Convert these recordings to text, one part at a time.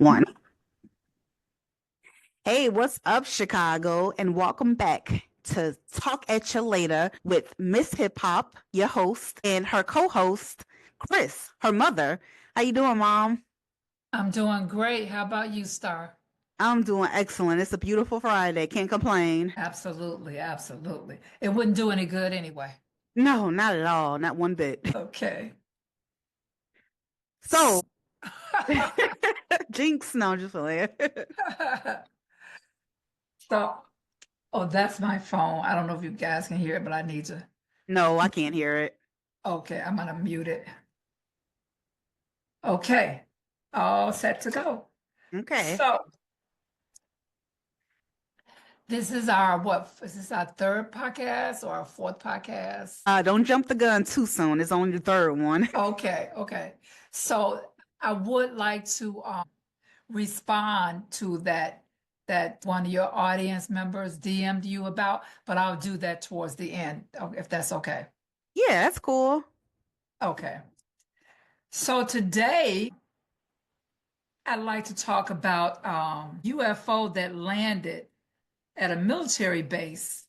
One. Hey, what's up, Chicago? And welcome back to Talk at You Later with Miss Hip Hop, your host, and her co-host, Chris, her mother. How you doing, Mom? I'm doing great. How about you, Star? I'm doing excellent. It's a beautiful Friday. Can't complain. Absolutely, absolutely. It wouldn't do any good anyway. No, not at all. Not one bit. Okay. So, Jinx, no, just playing. So, oh, that's my phone. I don't know if you guys can hear it, but I need to. No, I can't hear it. Okay, I'm gonna mute it. Okay, all set to go. Okay. So, this is our what? Is this our third podcast or our fourth podcast? Don't jump the gun too soon. It's only the third one. Okay, okay. So, I would like to respond to that one of your audience members DM'd you about, but I'll do that towards the end, if that's okay. Yeah, that's cool. Okay. So today I'd like to talk about UFO that landed at a military base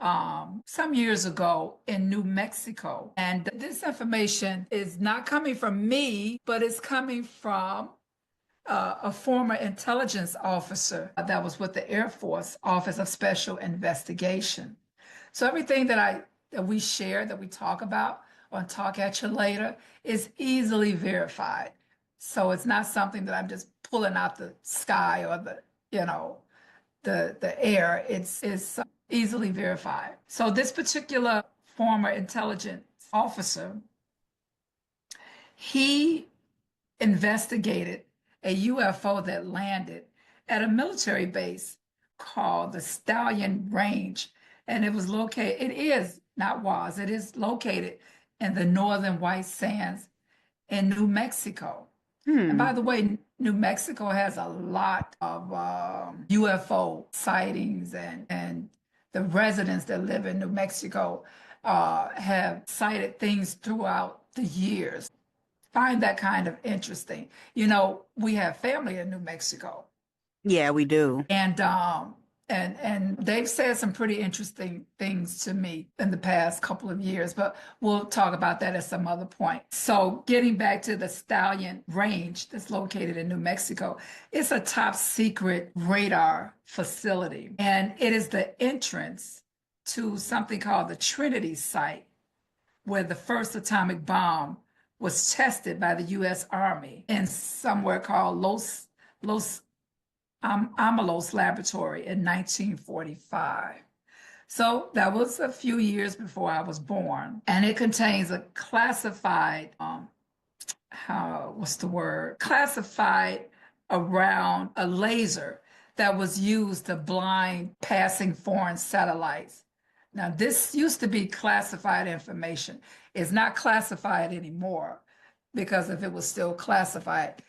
some years ago in New Mexico. And this information is not coming from me, but it's coming from a former intelligence officer that was with the Air Force Office of Special Investigation. So everything that we share, that we talk about on Talk at You Later, is easily verified. So it's not something that I'm just pulling out the sky or you know, the air. It's easily verified. So this particular former intelligence officer, he investigated a UFO that landed at a military base called the Stallion Range. And it is located in the northern white sands in New Mexico. And Hmm. by the way, New Mexico has a lot of UFO sightings, and the residents that live in New Mexico have cited things throughout the years. Find that kind of interesting. We have family in New Mexico, Yeah, we do. and they've said some pretty interesting things to me in the past couple of years, but we'll talk about that at some other point. So, getting back to the Stallion Range that's located in New Mexico, it's a top secret radar facility, and it is the entrance to something called the Trinity site, where the first atomic bomb was tested by the U.S. Army in somewhere called Los Alamos Laboratory in 1945. So that was a few years before I was born, and it contains a classified what's the word? Classified around a laser that was used to blind passing foreign satellites. Now, this used to be classified information. It's not classified anymore because if it was still classified,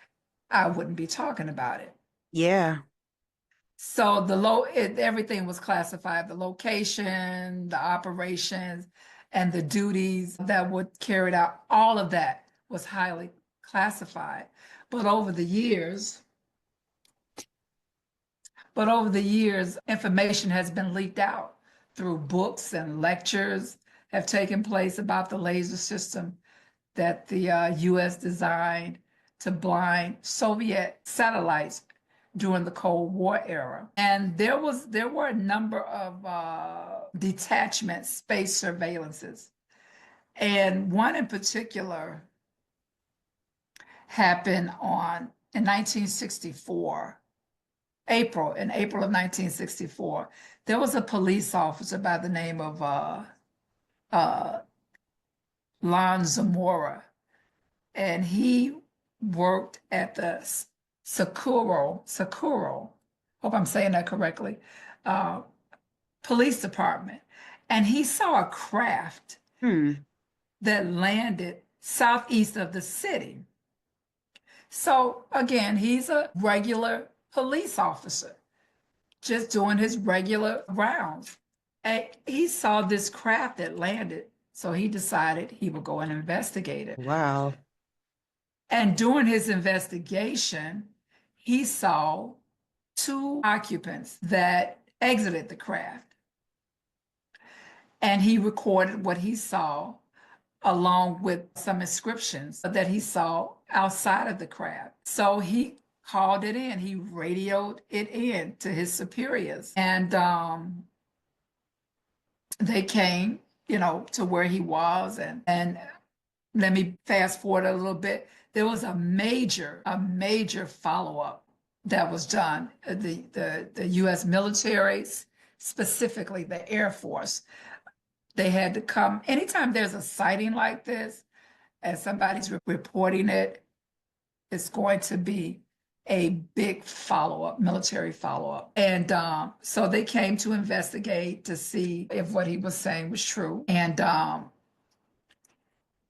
I wouldn't be talking about it. Yeah. So everything was classified, the location, the operations, and the duties that were carried out. All of that was highly classified. But over the years, information has been leaked out through books, and lectures have taken place about the laser system that the U.S. designed to blind Soviet satellites during the Cold War era. And there were a number of detachment space surveillances, and one in particular happened on in 1964. In April of 1964, there was a police officer by the name of uh, Lon Zamora, and he worked at the Sakuro, hope I'm saying that correctly, uh, police department. And he saw a craft Hmm. that landed southeast of the city. So again, he's a regular police officer, just doing his regular rounds. And he saw this craft that landed, so he decided he would go and investigate it. Wow. And during his investigation, he saw two occupants that exited the craft, and he recorded what he saw along with some inscriptions that he saw outside of the craft. So he called it in, he radioed it in to his superiors, and they came, to where he was, and let me fast forward a little bit. There was a major follow-up that was done. The U.S. military, specifically the Air Force, they had to come anytime there's a sighting like this, and somebody's reporting it. It's going to be a big follow-up, military follow-up. And so they came to investigate to see if what he was saying was true. And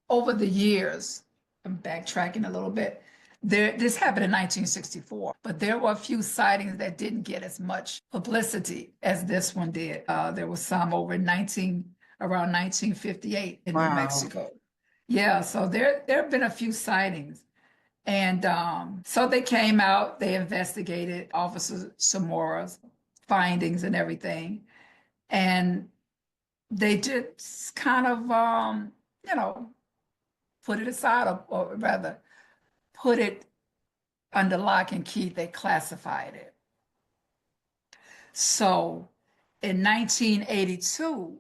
over the years, I'm backtracking a little bit. This happened in 1964, but there were a few sightings that didn't get as much publicity as this one did. There was some around 1958 in New Wow. Mexico. Yeah, so there have been a few sightings. And so they came out, they investigated Officer Samora's findings and everything. And they just kind of, you know, put it aside, or rather, put it under lock and key. They classified it. So in 1982,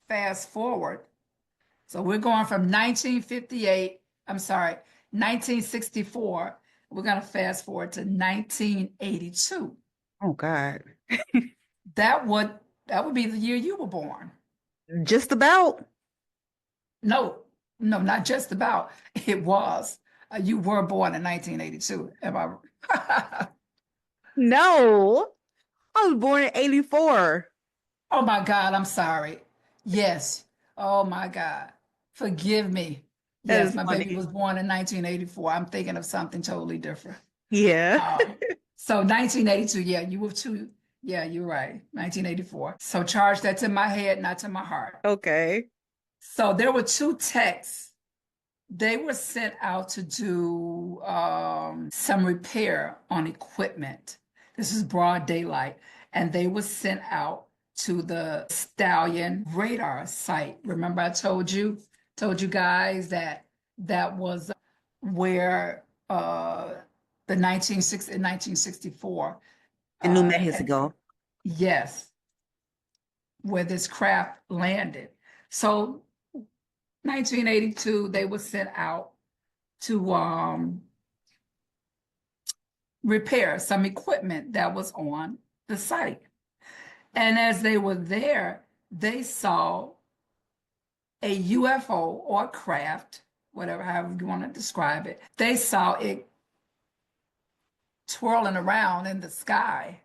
fast forward, so we're going from 1958, I'm sorry, 1964, we're going to fast forward to 1982. Oh God. That would that would be the year you were born. Just about. No, no, not just about. It was. You were born in 1982. Am I? No. I was born in 84. Oh my God, I'm sorry. Yes. Oh my God. Forgive me. That Yes, is my baby funny. was born in 1984. I'm thinking of something totally different. Yeah. Um, so 1982, yeah, you were two. Yeah, you're right. 1984. So charge that to my head, not to my heart. Okay. So there were two texts. They were sent out to do some repair on equipment. This is broad daylight, and they were sent out to the Stallion radar site. Remember, I told you guys that that was where the 1960 in 1964, In New and Mexico. yes, where this craft landed. So 1982, they were sent out to repair some equipment that was on the site. And as they were there, they saw a UFO or craft, whatever, however you want to describe it. They saw it twirling around in the sky.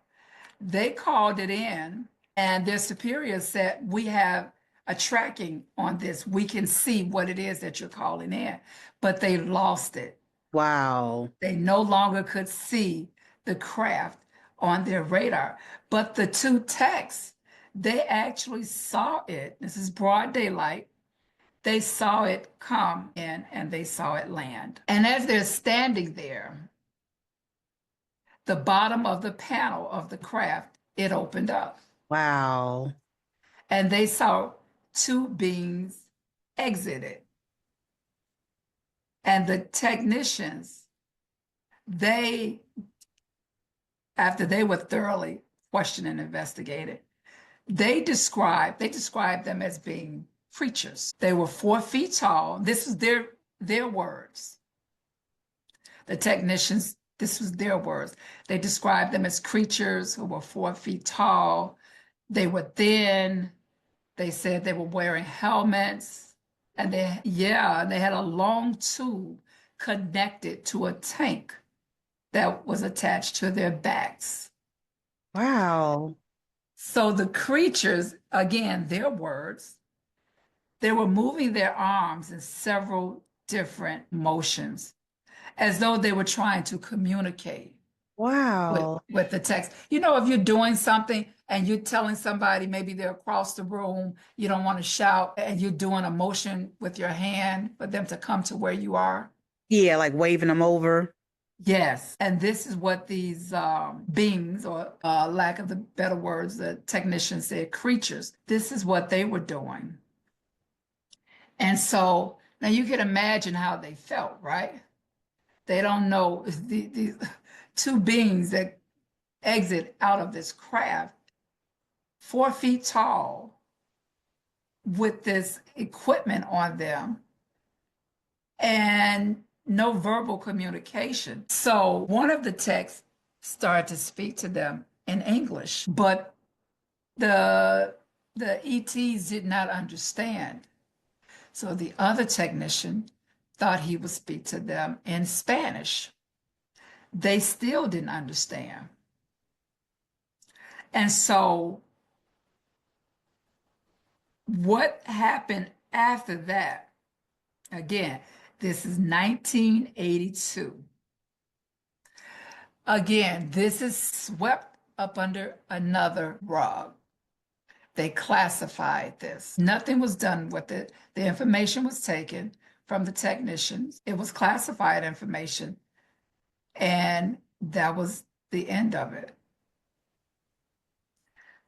They called it in, and their superior said, "We have a tracking on this. We can see what it is that you're calling in." But they lost it. Wow. They no longer could see the craft on their radar. But the two techs, they actually saw it. This is broad daylight. They saw it come in and they saw it land. And as they're standing there, the bottom of the panel of the craft, it opened up. Wow. And they saw two beings exited. And the technicians, they, after they were thoroughly questioned and investigated, they described them as being creatures. They were 4 feet tall. This was their words. The technicians, this was their words. They described them as creatures who were 4 feet tall. They were thin. They said they were wearing helmets. And they had a long tube connected to a tank that was attached to their backs. Wow. So the creatures, again, their words, they were moving their arms in several different motions as though they were trying to communicate Wow. with the text. If you're doing something and you're telling somebody, maybe they're across the room, you don't want to shout, and you're doing a motion with your hand for them to come to where you are. Yeah, like waving them over. Yes, and this is what these beings, or lack of the better words, the technicians said creatures, this is what they were doing. And so now you can imagine how they felt, right? They don't know these two beings that exit out of this craft, 4 feet tall, with this equipment on them and no verbal communication. So one of the texts started to speak to them in English, but the the ETs did not understand. So the other technician thought he would speak to them in Spanish. They still didn't understand. And so what happened after that? Again, this is 1982. Again, this is swept up under another rug. They classified this. Nothing was done with it. The information was taken from the technicians. It was classified information, and that was the end of it.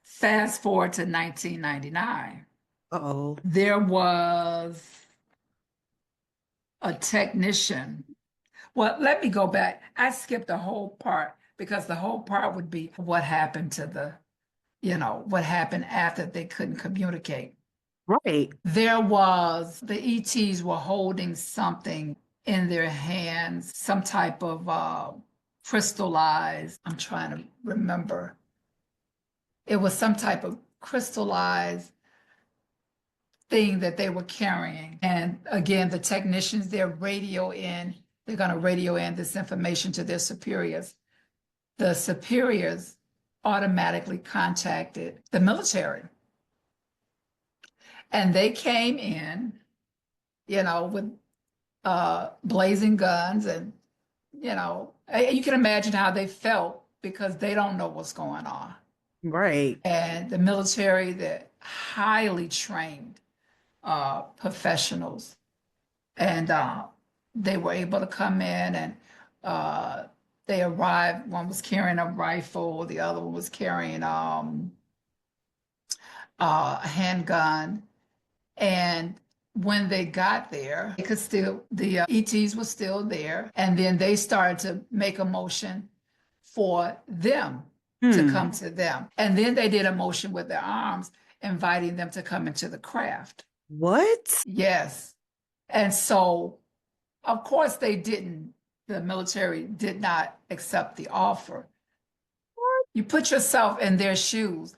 Fast forward to 1999. Oh, There was a technician. Well, let me go back. I skipped the whole part because the whole part would be what happened to what happened after they couldn't communicate. right. There was, the ETs were holding something in their hands, some type of crystallized, I'm trying to remember. It was some type of crystallized thing that they were carrying. And again, the technicians, they're going to radio in this information to their superiors. The superiors automatically contacted the military. And they came in, with blazing guns, and you can imagine how they felt because they don't know what's going on. Right. And the military, they're highly trained professionals, and they were able to come in, and uh, they arrived. One was carrying a rifle, the other one was carrying a handgun. And when they got there, they could still, the ETs were still there. And then they started to make a motion for them to Hmm. come to them. And then they did a motion with their arms, inviting them to come into the craft. What? Yes. And so, of course, the military did not accept the offer. You put yourself in their shoes.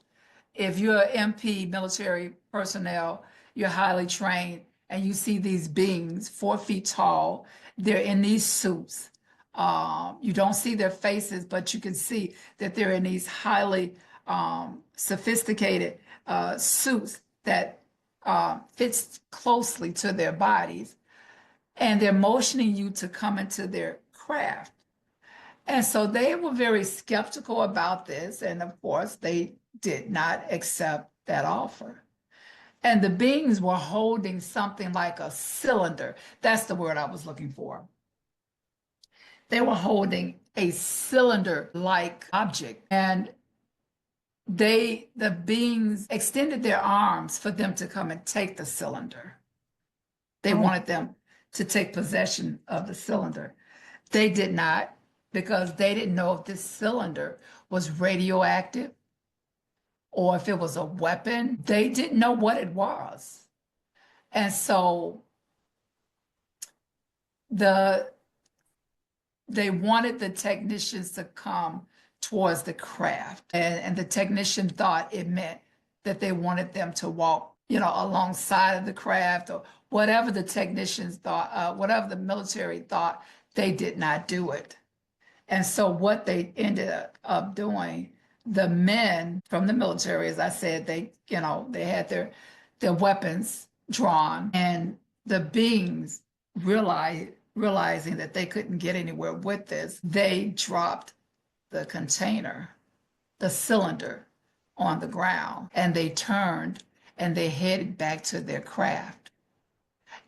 If you're an MP, military personnel, you're highly trained, and you see these beings 4 feet tall, they're in these suits. You don't see their faces, but you can see that they're in these highly sophisticated suits that fits closely to their bodies, and they're motioning you to come into their craft. And so they were very skeptical about this. And of course, they did not accept that offer. And the beings were holding something like a cylinder. That's the word I was looking for. They were holding a cylinder like object. And the beings extended their arms for them to come and take the cylinder. They Oh, wanted them to take possession of the cylinder. They did not, because they didn't know if this cylinder was radioactive or if it was a weapon. They didn't know what it was. And so the they wanted the technicians to come towards the craft. And the technician thought it meant that they wanted them to walk, alongside of the craft, or whatever the technicians thought, whatever the military thought, they did not do it. And so what they ended up doing, the men from the military, as I said, they had their weapons drawn, and the beings realizing that they couldn't get anywhere with this, they dropped the container, the cylinder, on the ground, and they turned and they headed back to their craft.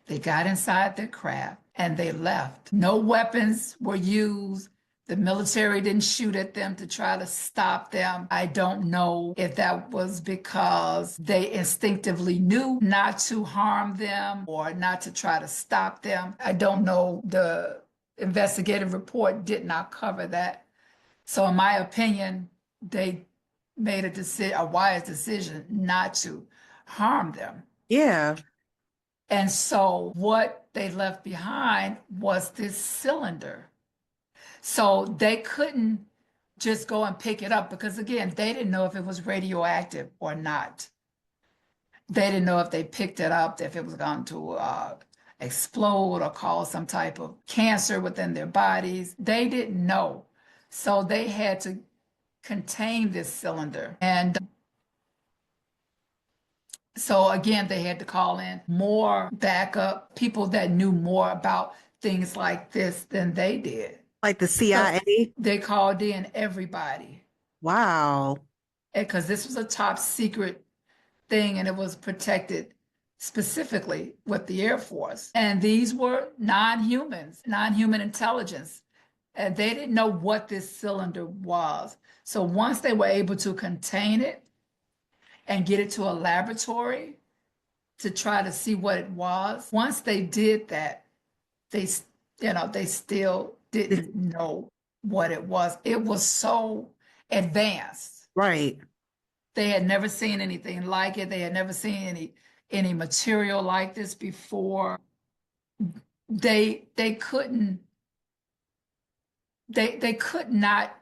They got inside their craft and they left. No weapons were used. The military didn't shoot at them to try to stop them. I don't know if that was because they instinctively knew not to harm them or not to try to stop them. I don't know. The investigative report did not cover that. So, in my opinion, they made a wise decision not to harm them. Yeah. And so, what they left behind was this cylinder. So they couldn't just go and pick it up because, again, they didn't know if it was radioactive or not. They didn't know if they picked it up, if it was going to explode or cause some type of cancer within their bodies. They didn't know. So they had to contain this cylinder. And so, again, they had to call in more backup people that knew more about things like this than they did. Like the So CIA. they called in everybody Wow. because this was a top secret thing and it was protected specifically with the Air Force. And these were non-humans, non-human intelligence. And they didn't know what this cylinder was. So once they were able to contain it and get it to a laboratory to try to see what it was, once they did that, they, they still It's- didn't know what it was. It was so advanced. Right. They had never seen anything like it. They had never seen any material like this before. They couldn't they could not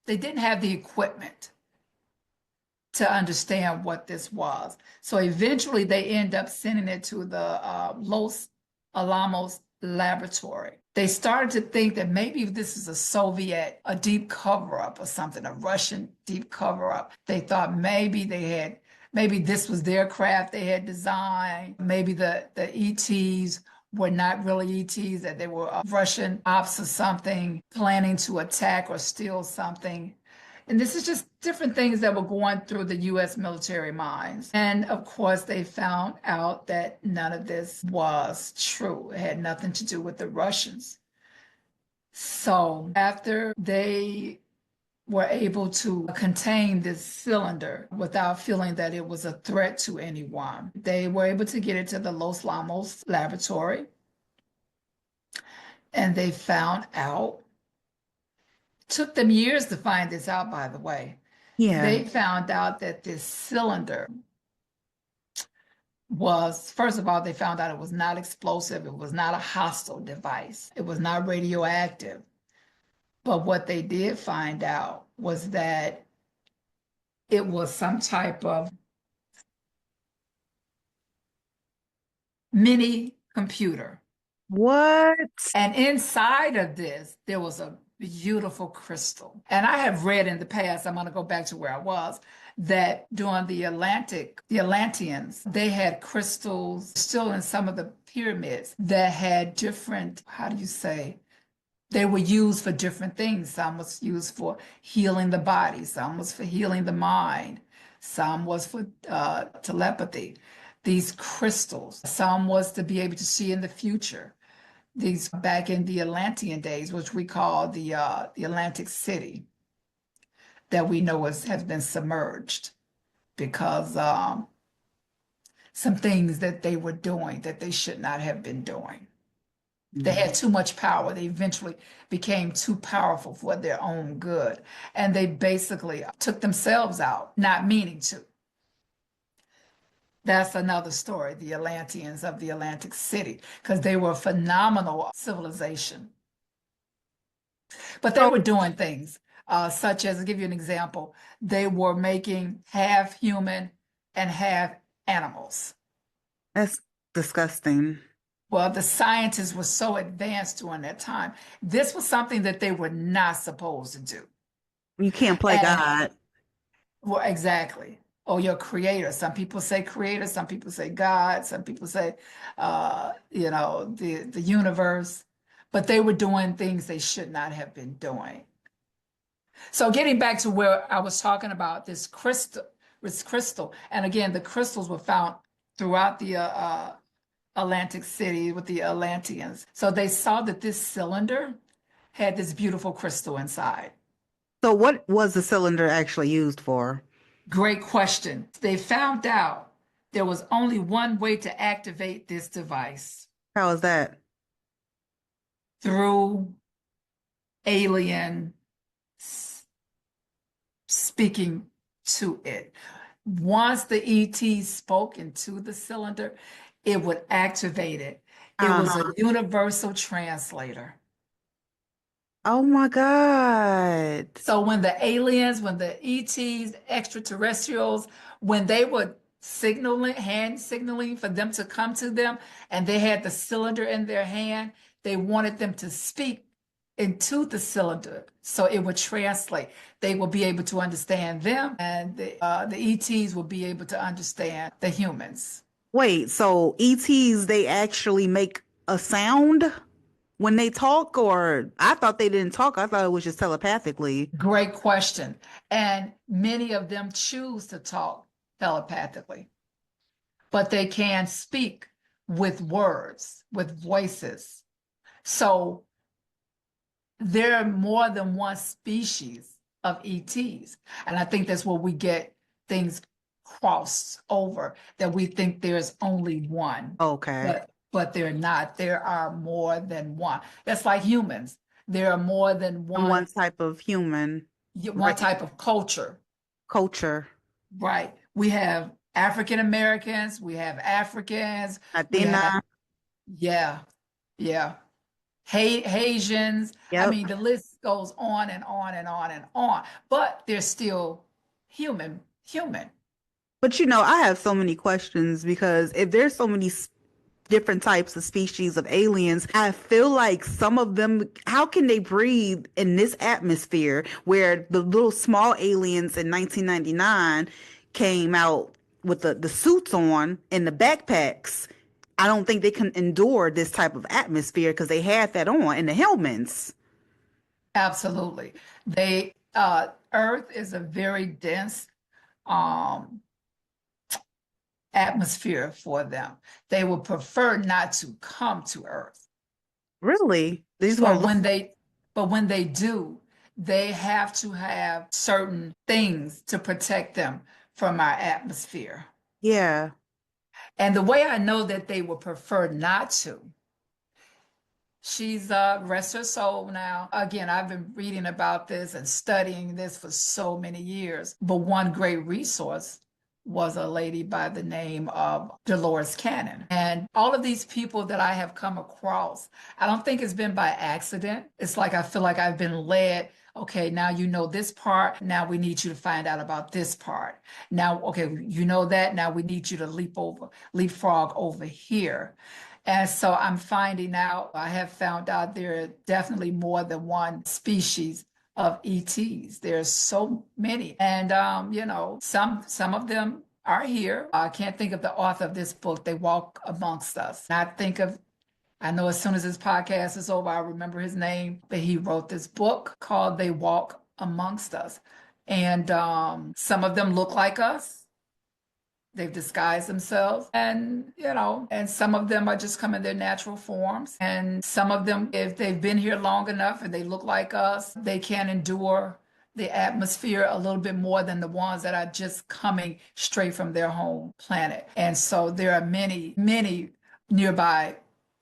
they didn't have the equipment to understand what this was. So eventually they end up sending it to the Los Alamos laboratory. They started to think that maybe this is a deep cover up or something, a Russian deep cover up. They thought maybe this was their craft they had designed. Maybe the ETs were not really ETs, that they were Russian ops or something planning to attack or steal something. And this is just different things that were going through the US military minds. And of course, they found out that none of this was true. It had nothing to do with the Russians. So after they were able to contain this cylinder without feeling that it was a threat to anyone, they were able to get it to the Los Lamos laboratory. And they found out, took them years to find this out, by the way. Yeah. They found out that this cylinder was, first of all, they found out it was not explosive, it was not a hostile device, it was not radioactive. But what they did find out was that it was some type of mini computer. What? And inside of this, there was a beautiful crystal. And I have read in the past, I'm going to go back to where I was, that during the Atlanteans, they had crystals still in some of the pyramids that had different, how do you say, they were used for different things. Some was used for healing the body, some was for healing the mind, some was for telepathy. These crystals, some was to be able to see in the future. These back in the Atlantean days, which we call the Atlantic City, that we know has been submerged because some things that they were doing that they should not have been doing. They Mhm. had too much power. They eventually became too powerful for their own good. And they basically took themselves out, not meaning to. That's another story, the Atlanteans of the Atlantic City, because they were a phenomenal civilization. But they So were doing things such as, I'll give you an example, they were making half human and half animals. that's disgusting. Well, the scientists were so advanced during that time. This was something that they were not supposed to do. You can't play And God. well, exactly. Or your creator. Some people say creator, some people say God, some people say the universe. But they were doing things they should not have been doing. So getting back to where I was talking about this crystal, and again, the crystals were found throughout the Atlantic City with the Atlanteans. So they saw that this cylinder had this beautiful crystal inside. So what was the cylinder actually used for? Great question. They found out there was only one way to activate this device How is that? through alien speaking to it. Once the ET spoke into the cylinder, it would activate it. It was a Uh-huh. universal translator. Oh my God. So when the aliens, when the ETs, extraterrestrials, when they were signaling, hand signaling for them to come to them, and they had the cylinder in their hand, they wanted them to speak into the cylinder so it would translate. They will be able to understand them, and the ETs will be able to understand the humans. Wait, so ETs, they actually make a sound when they talk, or I thought they didn't talk. I thought it was just telepathically. Great question. And many of them choose to talk telepathically, but they can speak with words, with voices. So there are more than one species of ETs. And I think that's where we get things crossed over, that we think there's only one, Okay. but they're not. There are more than one. That's like humans. There are more than And one one type of human, one right? type of culture, Culture. right? We have African Americans, we have Africans, we have, Latina. yeah, yeah. Haitians. I Yep. mean, the list goes on and on and on and on, but they're still human. But I have so many questions because if there's so many different types of species of aliens, I feel like some of them, how can they breathe in this atmosphere where the little small aliens in 1999 came out with the suits on and the backpacks? I don't think they can endure this type of atmosphere because they had that on and the helmets. Absolutely. Earth is a very dense um, atmosphere for them. They would prefer not to come to Earth. Really? They just want But to look. when they do, they have to have certain things to protect them from our atmosphere. Yeah. And the way I know that they would prefer not to, she's rest her soul now. Again, I've been reading about this and studying this for so many years. But one great resource was a lady by the name of Dolores Cannon. And all of these people that I have come across, I don't think it's been by accident. It's like I feel like I've been led. Okay, now you know this part. Now we need you to find out about this part. Now, okay, you know that. Now we need you to leapfrog over here. And so I'm finding out, I have found out there are definitely more than one species of ETs. There's so many. And some of them are here. I can't think of the author of this book. They walk amongst us. I know as soon as this podcast is over, I'll remember his name, but he wrote this book called They Walk Amongst Us. And some of them look like us. They've disguised themselves, and some of them are just come in their natural forms. And some of them, if they've been here long enough and they look like us, they can endure the atmosphere a little bit more than the ones that are just coming straight from their home planet. And so there are many, many nearby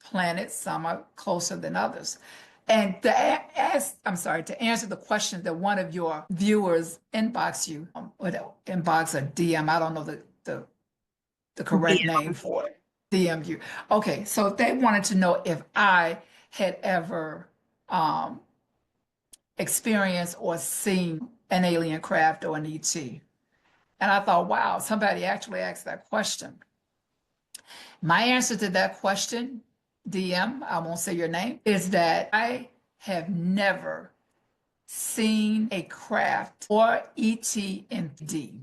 planets. Some are closer than others. And to answer the question that one of your viewers inbox you, or inbox or DM, I don't know the correct name for it, DM you. Okay, so they wanted to know if I had ever um, experienced or seen an alien craft or an ET. And I thought, wow, somebody actually asked that question. My answer to that question, DM, I won't say your name, is that I have never seen a craft or ET in D.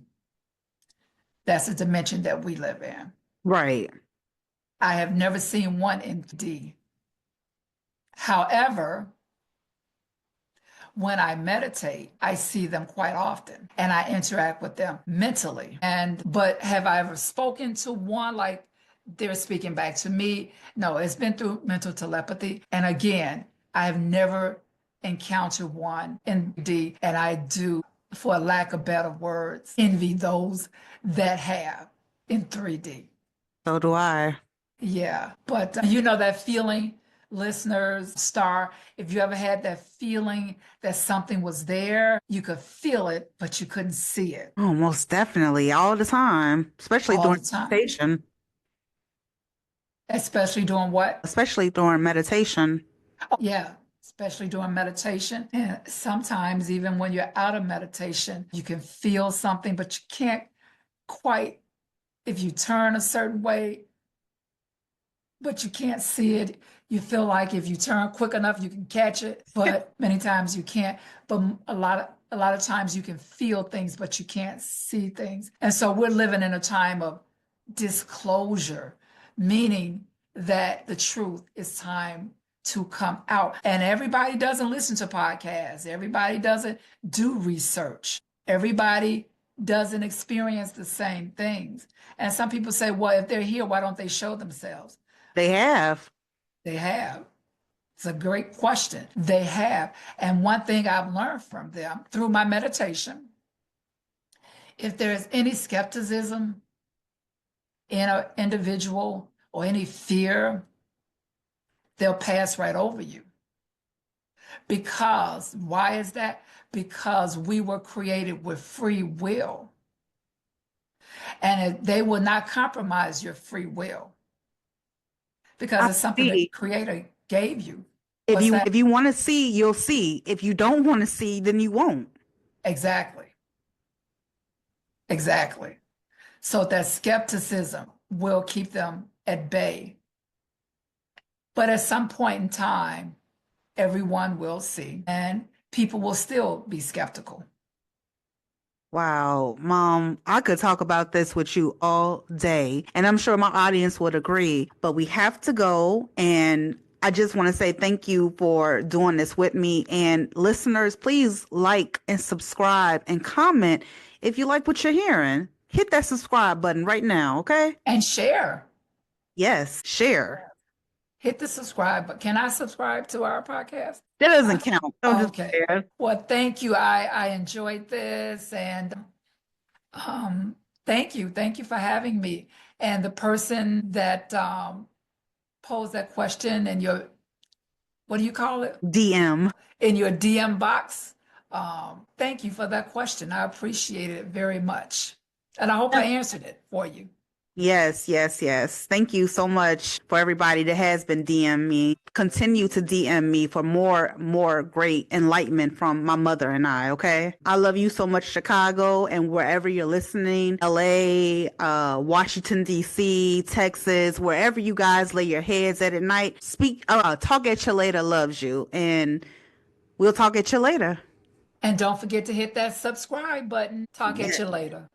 That's the dimension that we live in. Right. I have never seen one in D. However, when I meditate, I see them quite often and I interact with them mentally. But have I ever spoken to one like they're speaking back to me? No, it's been through mental telepathy. And again, I have never encounter one in D, and I do, for lack of better words, envy those that have in 3D. So do I. Yeah, but you know that feeling, listeners, star, if you ever had that feeling that something was there, you could feel it, but you couldn't see it Oh, most definitely. All the time. Especially all during the time, meditation. especially doing what? Especially during meditation. Oh, yeah, especially during meditation. And sometimes, even when you're out of meditation, you can feel something, but you can't quite, if you turn a certain way, but you can't see it. You feel like if you turn quick enough, you can catch it, but many times you can't. But a lot of times you can feel things, but you can't see things. And so we're living in a time of disclosure, meaning that the truth is time to come out. And everybody doesn't listen to podcasts. Everybody doesn't do research. Everybody doesn't experience the same things. And some people say, well, if they're here, why don't they show themselves? They have. They have. It's a great question. They have. And one thing I've learned from them through my meditation, if there's any skepticism in an individual or any fear, they'll pass right over you. Because, why is that? Because we were created with free will, and they will not compromise your free will I because it's something that the see. Creator gave you. If What's you that? if you want to see, you'll see. If you don't want to see, then you won't. Exactly. Exactly. So that skepticism will keep them at bay. But at some point in time, everyone will see, and people will still be skeptical. Wow, Mom, I could talk about this with you all day, and I'm sure my audience would agree, but we have to go. And I just want to say thank you for doing this with me. And listeners, please like and subscribe and comment if you like what you're hearing. Hit that subscribe button right now, okay? And share. Yes, share. Hit the subscribe. But can I subscribe to our podcast? That doesn't count. Don't just Okay. share. Well, thank you. I enjoyed this, and um, thank you. Thank you for having me. And the person that posed that question in your, what do you call it? DM. In your DM box. Thank you for that question. I appreciate it very much. And I hope I answered it for you. Yes, yes, yes. Thank you so much for everybody that has been DM me. Continue to DM me for more great enlightenment from my mother and I, okay? I love you so much, Chicago, and wherever you're listening, LA, Washington, DC, Texas, wherever you guys lay your heads at night. Talk at you later loves you, and we'll talk at you later. And don't forget to hit that subscribe button. Talk at Yes. you later.